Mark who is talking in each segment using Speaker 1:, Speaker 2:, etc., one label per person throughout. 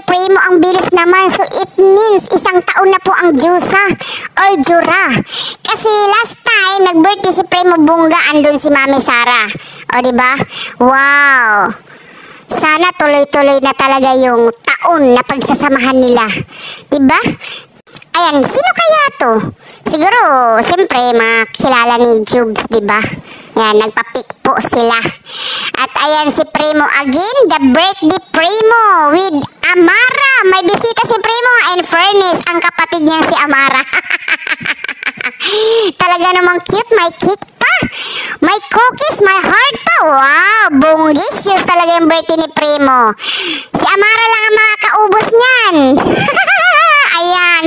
Speaker 1: Primo, ang bilis naman. So it means isang taon na po ang Diyosa or Jura. Kasi last time, nag-birthday si Primo Bunga, andun si Mami Sara. O, diba? Wow! Sana tuloy-tuloy na talaga yung taon na pagsasamahan nila. Diba? Ayan, sino kaya to? Siguro, siyempre, makilala ni Jubes, diba? Yan, nagpa-pick po sila. At ayan si Primo again, the birthday Primo with Amara. May bisita si Primo, and fairness, ang kapatid niya si Amara. Talaga namang cute, may cake pa. May cookies, may heart pa. Wow, bonggisius talaga yung birthday ni Primo. Si Amara lang ang makakaubos niyan. Ayan.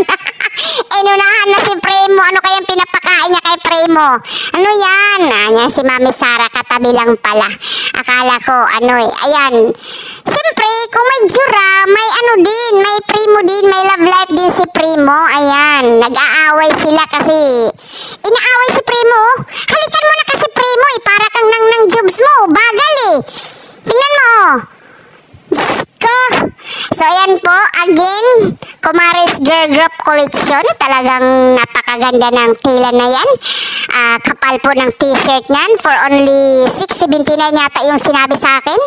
Speaker 1: Inunahan na si Primo. Ano kayang pinapakain niya kay Primo? Ano yan? Ayan si Mami Sara, katabi lang pala. Akala ko, ayan. Siyempre, kung may Jura, may din, may Primo din, may love life din si Primo. Ayan, nag-aaway sila kasi inaaway si Primo. Halikan mo na kasi Primo, para kang nang Jubes mo. Bagal eh. Tingnan mo. So, ayan po, again, Kumaris Girl Group Collection. Talagang napakaganda ng tela na yan. Kapal po ng t-shirt niyan. For only 6.79 yata yung sinabi sa akin.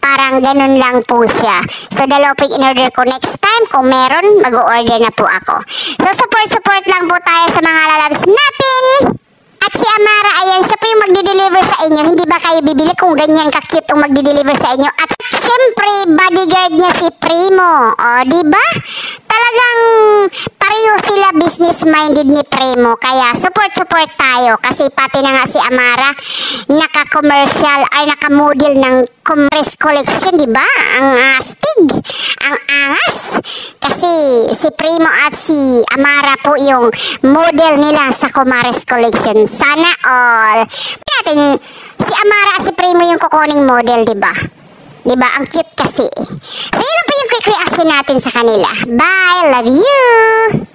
Speaker 1: Parang ganun lang po siya. So, dalawa po in-order ko next time. Kung meron, mag-order na po ako. So, support lang po tayo sa mga lalabs natin. At si Amara, ayan, siya po yung magdi-deliver sa inyo. Hindi ba kayo bibili kung ganyan ka-cute ang magdi-deliver sa inyo? At syempre, bodyguard niya si Primo. O, diba? Talagang pareho sila business-minded ni Primo. Kaya support tayo. Kasi pati na nga si Amara, naka-commercial ay naka-model ng Kumaris Collection, diba? Ang astig, ang angas. Kasi si Primo at si Amara po yung model nila sa Kumaris Collection. Sana all. Natin, si Amara at si Primo yung kukuning model, diba? Diba? Ang cute kasi. So, yun po yung quick reaction natin sa kanila. Bye! Love you!